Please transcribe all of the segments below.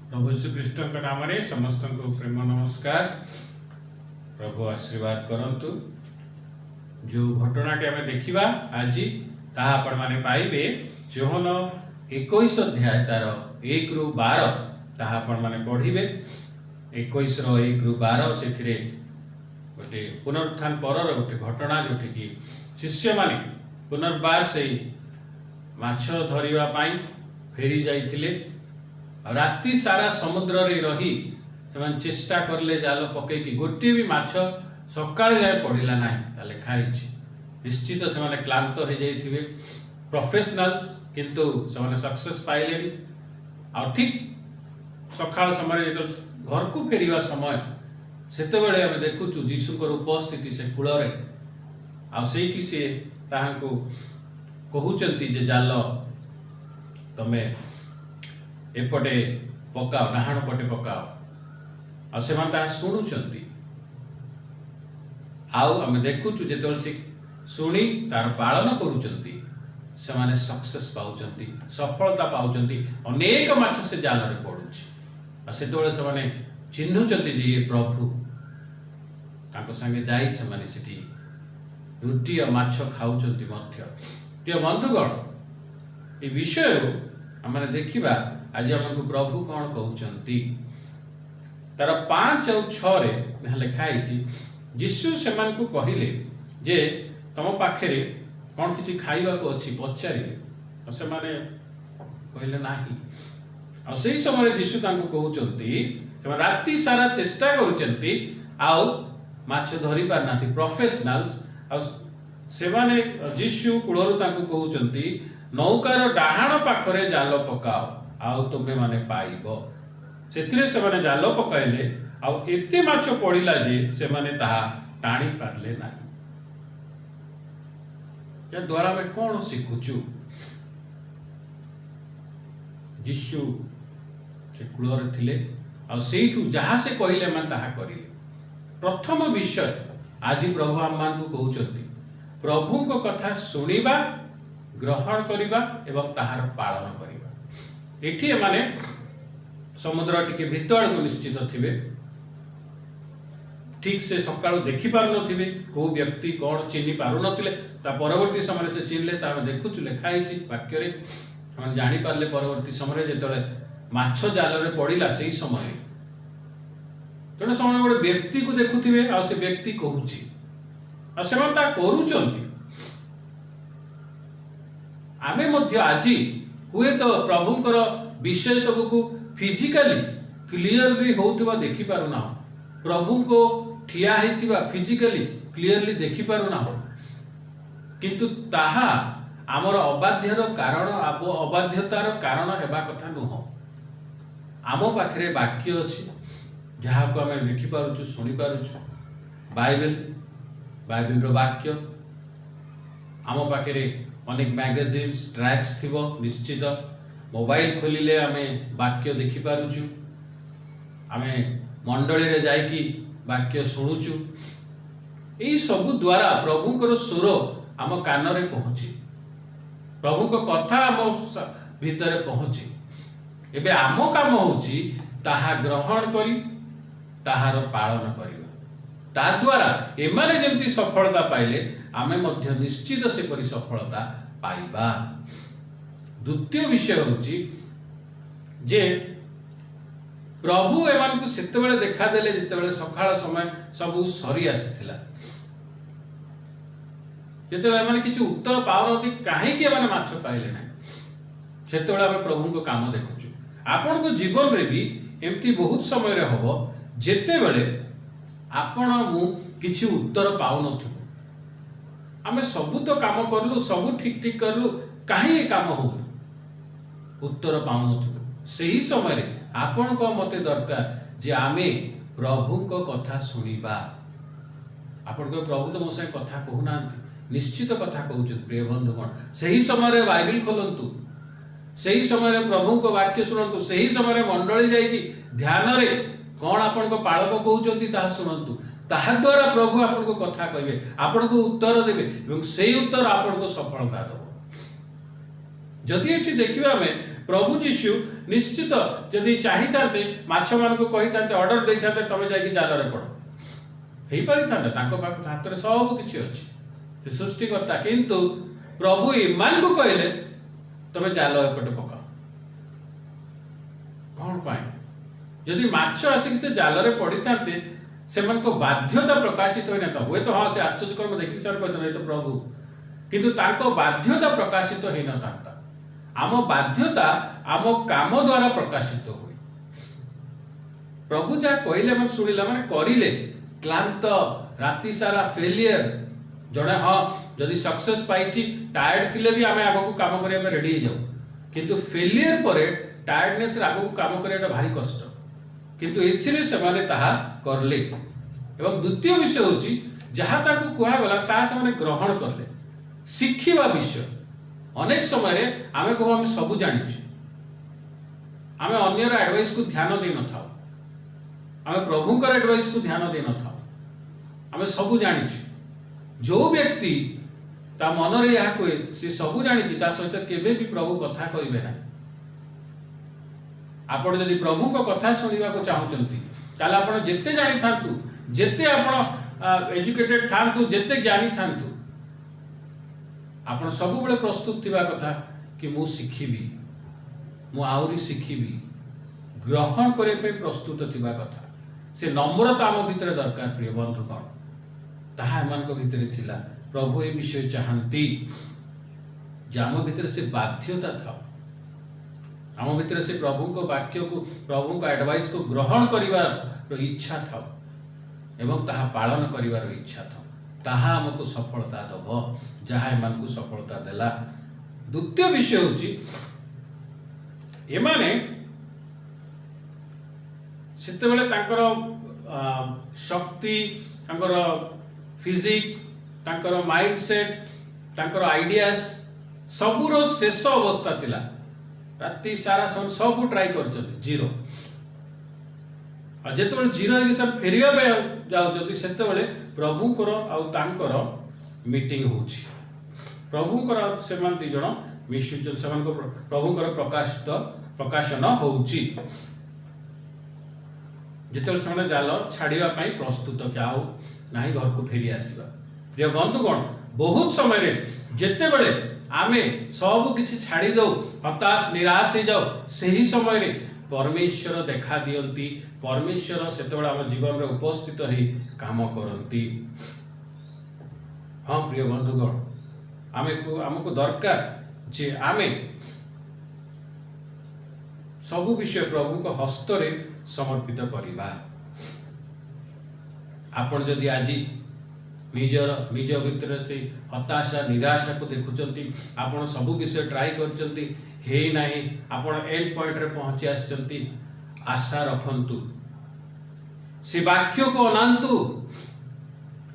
प्रभु श्रीकृष्ण के नाम रे समस्त को प्रेम नमस्कार। प्रभु आशीर्वाद करंतु। जो घटना के आम देखा आज ता आपण माने पाइबे जोहन 21 अध्याय तार 1 रु 12 ताहा आपण माने पढ़िबे। 21 रो 1 रु 12 से गोटे पुनरुत्थान परर गोटे घटना जोठी कि शिष्य माने पुनर्बार से माछ धरिबा पाई फेरी जाइथिले। राति सारा समुद्र रे रही से चेष्टा करले जाल पकई कि गोटे भी माछ सकाळ जाए पड़िला नाही लिखाई। निश्चित से माने क्लांत हो जाइथिबे प्रोफेशनल्स, किंतु से सक्सेस पाइले। आ ठीक सकाळ समय जो घर को फेरिया समय सेते बेले आम देखुचु जीशुकर उपस्थिति से कूल आठी से ताहांको कहउचंती जे जाल तमे एपटे पकाओ डाहाण पटे पकाओ आ सेमान ता शुणुचंती। आउ आम देखुचु जेतल से शुणी तार पालन करूचंती सेमाने सक्सेस पाउचंती, सफलता पाउचंती। अनेक माछ से जाल रे पड़ुछि आ सेतबेले सेमाने चिन्हुचंती जे ये प्रभु ताको संगे जाई सेमाने सिटी रुटी आ माछ खाउचंती मध्य। प्रिय बंधुगण, ये विषय आम देखा आज आमको प्रभु कौन कहते तार 5 और 6 रे लिखाई। जीशु से कहले जे तुम पाखे कौन किसी खाइबा को अच्छी पचारे से कहले नाही। आ सही समय जीशु कहते राति सारा चेष्टा करुचंती आउ माछ धरि पार नाती प्रोफेशनल्स। से माने जीशु कूलरू कहते नौकार डाहाण पाखरे जाल पकाओ आउ तुम्हें माने पाइब। सेथिरे से माने जाल पकाइले आउ एते माछ पड़िला जे से माने ताहा टाणी पारले नाही। या द्वारा में कौन शिखुचु जीशु से कूलरे थिले आ सेठू जहाँ से कहले मन ताहा करिले। प्रथम विषय आज प्रभु आम मान को कहउचंती प्रभु को कथा सुनिबा, ग्रहण करिबा एवं ताहार पालन करिबा। एठी माने समुद्र टिके भितर को निश्चित थिबे, ठीक से सकाळु देखि पारु नथिबे, को व्यक्ति कौन चिन्हि पारु नथिले। ता परवर्ती समय से चिन्हले ता देखुछु लिखाई वाक्य रे हम जानि पारले। परवर्ती समय जेतले माछ जाल रे पड़िला सेही समय तेणु समय गोटे व्यक्ति को देखुथिबे आ से व्यक्ति कहूची आ सेमान ता करूचंती। आमे मध्य आज हुए तो प्रभुंकर विषय सबको फिजिकली क्लीयरली होउथिबा देखि पारु ना। प्रभु को ठिया हेतिबा फिजिकली क्लीयरली देखि पारु ना, किंतु ताहा आमर अबाध्यर कारण अबाध्यतार कारण हेबा कथा नुह। आम पाखरे वाक्य अछि जहाँ को आमे लिखि पारुछु, सुनि पारुछु। बाइबल रो वाक्य आम पाखरे अनेक मैगजीन्स ट्रैक्स थिबो निश्चित। मोबाइल खोलिले आमे वाक्य देखि पारुछु, आमे मंडली रे जाइकी वाक्य शुणुछु। एई सब द्वारा प्रभुंकर स्वर आम कान रे पहुँची, प्रभु को कथा आम भीतर पहुँची। एबे आम काम होउची ताहा ग्रहण करी ताहार पालन करिबा। ता द्वारा एमाने जेमती सफलता पाइले आमे मध्य निश्चित से परि सफलता पाइबा। द्वितीय विषय होची जे प्रभु एमान को सेते बेले देखा देले जेते बेले सकाळ समय सब सरी आसीथिला। जेते बेले एमाने किछु उत्तर पाउनती काहे कि एमाने माछ पाइले नै, सेते बेले आमे प्रभु को काम देखुछु। आपन को जीवन रे भी एमती बहुत समय रे हबो जेते बेले आपण मु किछि उत्तर पाउ नथु। आमे सबु तो काम करलु, सबु ठीक ठीक करलु, काहे काम हो उत्तर पाउ नथु। सही समय रे आपण को मते दरकार जे आमे प्रभु को कथा सुनिबा। आपण को प्रभु तो मोसे कथा कहू नांती, निश्चित कथा कहउछ। प्रिय बंधुगण, सही समय रे बाइबल खोलंतु, सही समय रे प्रभु को वाक्य सुनंतु, सही समय रे मंडली जाईकी ध्यान रे कौन आपण को पाळक कहउचंती ताहा सुनंतु। ताहा द्वारा प्रभु आपण को कथा कहबे, आपण को उत्तर देबे एवं सेही उत्तर आपण को सफलता देबो। जदि एठी देखिबा में प्रभु जीशु निश्चित जदि चाहिए माछ मान को कही था ऑर्डर दे था तुम जाकि जाल पड़ हो पारि था हाथ में सब किसी अच्छी सृष्टिकर्ता किंतु प्रभु ईमान को कहले तुम जाल एपटे पकाओ कौन पाए जदि माछ आसिक से जाल पड़ी था से बाध्यता प्रकाशित होना था हुए तो हाँ से आश्चर्यकर्म देखी सर कहते तो प्रभु किंतु तांको बाध्यता प्रकाशित होना था आम बाध्यता आम काम द्वारा प्रकाशित हुए प्रभु जहाँ कहले मैं शुणिला मैंने करिले क्लांत राति सारा फेलियर जड़े हाँ जदि सक्सेस पाई टायर्ड थिले भी आम आग को काम करने रेडी हो जाऊ किंतु फेलियर पर टायर्डनेस आग को काम करने भारी कष्ट किंतु एथिरे सेमाने ताहा करले एवं द्वितीय विषय होची जहाँ ताकू कुहागला साहा से ग्रहण करले शिखिबा विषय अनेक समय आमे कहू आमे सब जानिछु आमे अन्यर एडवाइस को ध्यान दे न थाओ आमे प्रभुकर एडवाइस को ध्यान दे न थाओ आमे सब जानिछु जो व्यक्ति ता मन रे यहा कोए से सब जानिछि ता सहित केबे भी प्रभु कथा कहिबे ना आपण जदि प्रभु को कथा सुनिबा को चाहुचंती ताले आपण जेते जानि थांतु जेते आपण एजुकेटेड थांतु जेते ज्ञानी थांतु आपण सब बेले प्रस्तुत थिबा कथा कि मु शिखिबी मु आउरी शिखिबी ग्रहण करे पे प्रस्तुत थिबा कथा से नम्रता आम भितर दरकार प्रिय बंधुगण ताहा एमान को भितर थिला प्रभु ए विषय चाहंती जे आम भितर से बाध्यता था आम भितर से प्रभु को वाक्य को प्रभु को एडवाइस को ग्रहण करिवार इच्छा था एवं ताहा पालन करिवार इच्छा था ताहा हमको सफलता दब जहाँ एमान को सफलता देला द्वितीय विषय होची एमाने सेते बेले तांकर शक्ति तांकर फिजिक तांकर माइंडसेट तांकर आइडियाज सबुर शेष अवस्था थिला राति सारा सब ट्राई कर जीरो जिते जीरो सब फेरिया जाऊँच से प्रभुंकर आंकर मीटिंग होची प्रभुंकर से दिज मिशुचन से प्रभुंकर प्रकाशन होची जिते से जाल छाड़ा प्रस्तुत क्या हो ना घर को फेरी आसवा प्रिय बंधुगण बहुत समय जिते बड़े आमे सब किछि छाड़ी दो हताश निराश हो जाओ सही समय परमेश्वर देखा दियंती परमेश्वर सेतेबेले आम जीवन में उपस्थित हो काम करती हाँ प्रिय बंधुगण आमको दरकार जे आमे सब विषय प्रभु को हस्तरे समर्पित करिबा आपण जदि आज निज भीतर से हताशा निराशा को देखुचंती आपण सब विषय ट्राई करचंती हे नाही आपण एंड पॉइंट रे पहुंची आछंती आशा रखंतु से वाक्य को अनांतु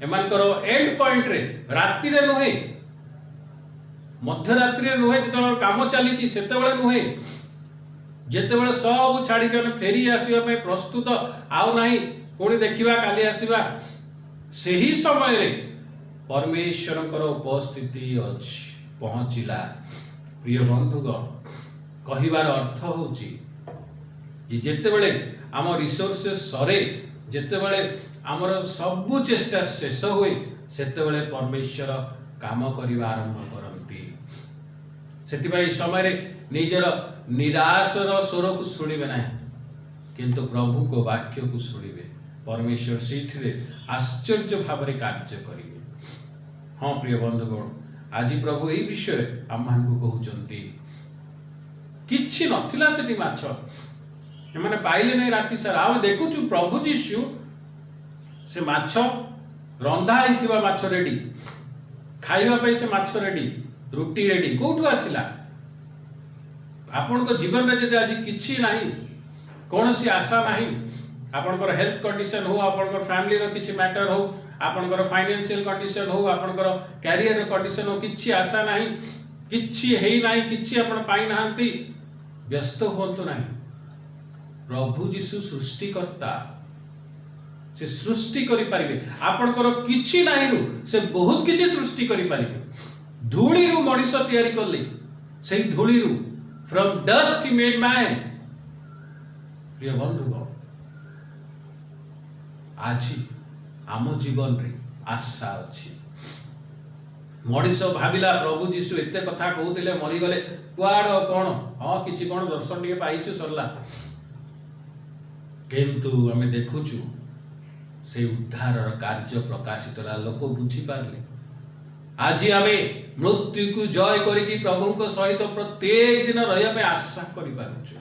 एमान करो एंड पॉइंट रे रात्रि रे नहे मध्य रात्रि रे नहे जतबे काम चली छि सेतेबेले नहे जेतेबेले सब छाड़ी के फेरी आसीबा पे प्रस्तुत आउ नाही कोणी देखिबा काली आसीबा सही समय रे परमेश्वर उपस्थिति पहुँचला प्रिय बंधुगण कहिबार अर्थ होची जेते बेले आम रिसोर्सेस सरे जेते बेले आमर सब चेष्टा शेष हुए सेते बेले परमेश्वर काम करने आरंभ करती से समय रे निजर निराशर स्वर को शुणिबे ना किंतु प्रभु को वाक्य को शुणिबे परमेश्वर सीठे आश्चर्य भाव में कार्य करेंगे हाँ प्रिय बंधुगण आज प्रभु यही विषय आम मान को कहते किछि नथिला सेठी माछ एमाने पाइले नहीं राति सारा आम देखुचु प्रभु जीशु से माछ रंधा होइथिबा माछ रेडी खाइबा पे से माछ रेडी रुटी रेडी कोठु आसिला आपण को जीवन में जदि आज किछि नाही कोनोसी आशा नाही आपनकर हेल्थ कंडीशन हो आपनकर फैमिली रो किछि मैटर हो आपनकर फाइनेंशियल कंडीशन हो आपनकर कैरियर कंडीशन हो किछि आशा नाही किछि हेई नाही किछि आपण पाई नाहंती व्यस्त होंतु नाही प्रभु जीशु सृष्टिकर्ता से सृष्टि करि परिबे आपनकर किछि नाही से बहुत किछि सृष्टि करि परिबे धूली रु मनीष तयारी करले सेही धूली रु From dust he made man. प्रिय बंधुगण, आज आम जीवन रे आशा अच्छी। मनीष भाविला प्रभु जीशु एते कथा कहते मरीगले कुआड़ कौन हाँ कि कौन दर्शन टे पाइचु सरला, किंतु आम देखुचु से उद्धार कार्य प्रकाशित होला, लोक बुझी पारले। आज आम मृत्यु को जय करिकी प्रभु सहित प्रत्येक दिन रही आशा करि पारुछु।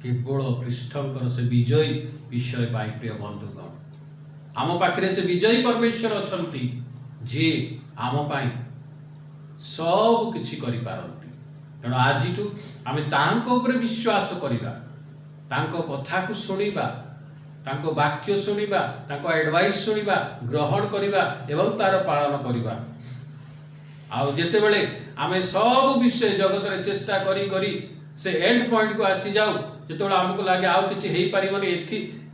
केवल कृष्णकर से विजयी विषय पाई प्रिय बंधुगण, आम पाखरे से विजयी परमेश्वर अछंती जे आम पाई सब किछि करि पारंती। तेणु आजिठु आम तांको उपरे विश्वास करिबा, तांको कथा को सुनिबा, तांको वाक्य सुनिबा, तांको एडवाइस सुनिबा, ग्रहण करिबा एवं तार पालन करिबा। आउ जेते बेले आमे सब विषय जगत रे चेष्टा करी करी से एंड पॉइंट को आसी जाऊ, जेते बेले हमको लागे आउ किछि हेई परिबनी,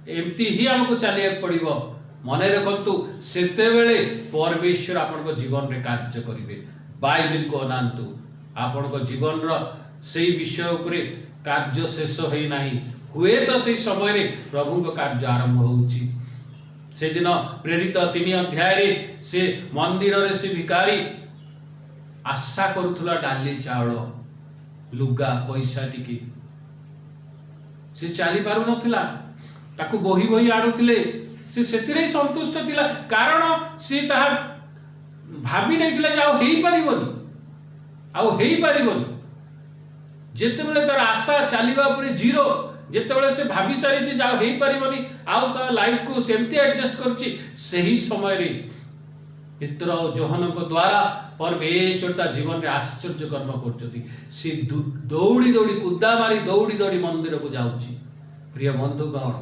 एमती ही हमको चलिया पड़िबो, मने रखंतु सेते बेले परमेश्वर आपन को जीवन रे कार्य करिवे। बाइबल को अनांतु आपन को जीवन रो सेई विषय उपरे कार्य शेष होई नाही, हुए तो से समय रे प्रभु को कार्य आरंभ होउची। से दिन प्रेरित 3 अध्याय रे से मंदिर रे से भिकारी आशा करूथला डाली चावल लुगा पैसा टिके, से चली पारु नथिला, ताकू बोही बोही आडुथिले, से सेतिरे संतुष्ट थिला, कारण से ताहा भाबी नैथिला जे आउ हेई पारिबोनी। जेतेबेले तार आशा चलिबा उपरे जीरो, जेतेबेले से भाबी सारी जे जाओ हेई पारिबोनी, आउ ता लाइफ को सेमती एडजस्ट करछि, सही समय रे पितर जोहन को द्वारा परमेश्वर ता जीवन रे आश्चर्य कर्म करछथि। से दौड़ी दौड़ी कुदा मारी दौड़ी दौड़ी मंदिर को जाउछि। प्रिय बंधुगण,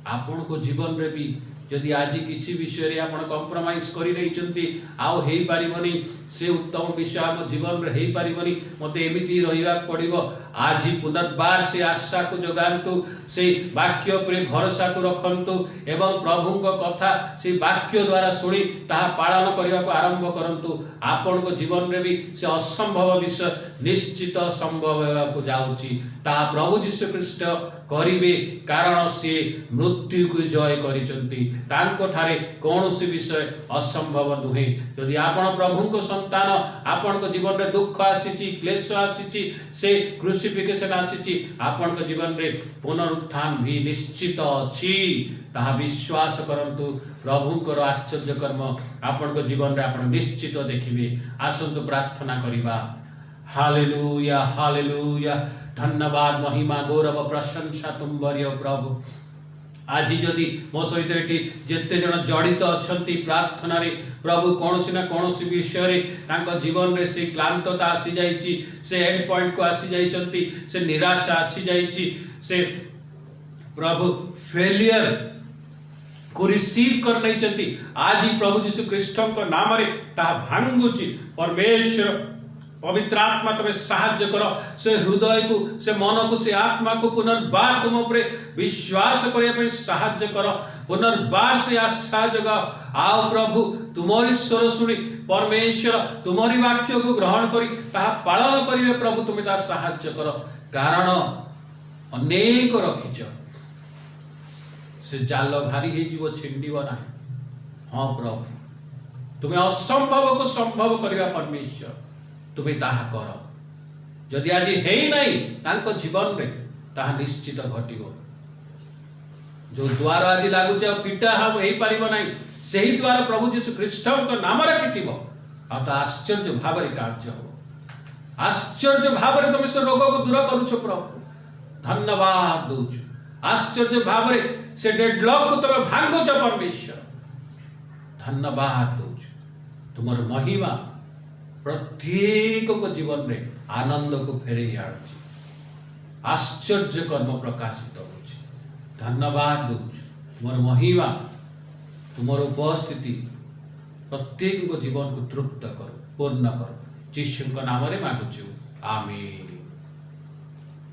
आपण को जीवन रे भी जदि आज किसी विषय रे आपण कंप्रोमाइज करि रहिचंती, आउ हेई पारिबोनी, से उत्तम विषय हम जीवन रे हेई पारिबोनी, मते एमिति रहिबा पड़िबो। आज पुनर्बार से आशा को जगांतु, से वाक्य उपरे भरोसा को रखंतु एवं प्रभु को कथा से वाक्य द्वारा सुनी ताहा पालन करबा को आरंभ करंतु। आपण को जीवन रे भी से असंभव विषय निश्चित संभव हेबा को जाउची। ताहा प्रभु यीशु ख्रीष्ट करिवे, कारण से मृत्यु को जय करिसंती। तांको ठारे कौनसी विषय असंभव नुहे। यदि आपण प्रभु को संतान, आपण को जीवन रे दुख आसीची, क्लेश आसीची, से क्रूसिफिकेशन आसीची, आपण को जीवन रे पुनरुत्थान भी निश्चित अछि, ताहा विश्वास करंतु। प्रभु को आश्चर्य कर्म आपण को जीवन रे आपण निश्चित देखिबे। आसंतु प्रार्थना करिबा। हालेलुया हालेलुया, धन्यवाद महिमा गौरव प्रशंसा तुम बरियो प्रभु। आज जदि मो सहित एटी जेते जन जड़ित अछंती प्रार्थना रे प्रभु, कोनोसी ना कोनोसी विषय रे तांको जीवन रे से क्लांतता आसी जाईची, से एंड पॉइंट को आसी जाईचंती, से निराशा आसी जाईची, से प्रभु फेलियर को रिसीव कर नहीं चंती। आज ही प्रभु यीशु ख्रीष्ट को नाम रे ता भांगुची। परमेश्वर पवित्र आत्मा तुम्हें साहाय्य करो, से हृदय को, से मन को, से आत्मा को पुनर्बार तुम उपरे विश्वास करने साहाय्य करो। पुनर्बार से आशा जगाओ। आओ प्रभु तुम्हारी स्वर सुनी परमेश्वर तुम्हारी वाक्य को ग्रहण करी ताहा पालन करिवे। प्रभु तुम्हें ता साहाय्य करो, कारण अनेक रखिच, से जाल भारी हे जीव छिंडीब ना। हाँ प्रभु, तुम्हें असंभव को संभव करिवा परमेश्वर, तुम्हें ताहा कर। जदि आज हेई नहीं तांको जीवन रे ताहा निश्चित घटिबो। जो द्वार आज लागुचे पिटा हम हेई परिबो नहीं, सही द्वार प्रभु यीशु ख्रीष्ट को नाम रे पिटिबो, आ तो आश्चर्य भाव रे कार्य हो। आश्चर्य भाव रे तुम से रोग को दूर करूछो प्रभु, धन्यवाद दूछु। आश्चर्य भाव रे से डेडलॉक को तुम भांगुछ परमेश्वर, धन्यवाद दूछु। तुमर महिमा प्रत्येक को जीवन रे आनंद को फेरे आड़ुची, आश्चर्य कर्म प्रकाशित होची। धन्यवाद दूछु। तुमर महिमा, तुमर उपस्थिति प्रत्येक को जीवन को तृप्त करो, पूर्ण करो। यीशु के नाम रे मांगुछु, आमीन।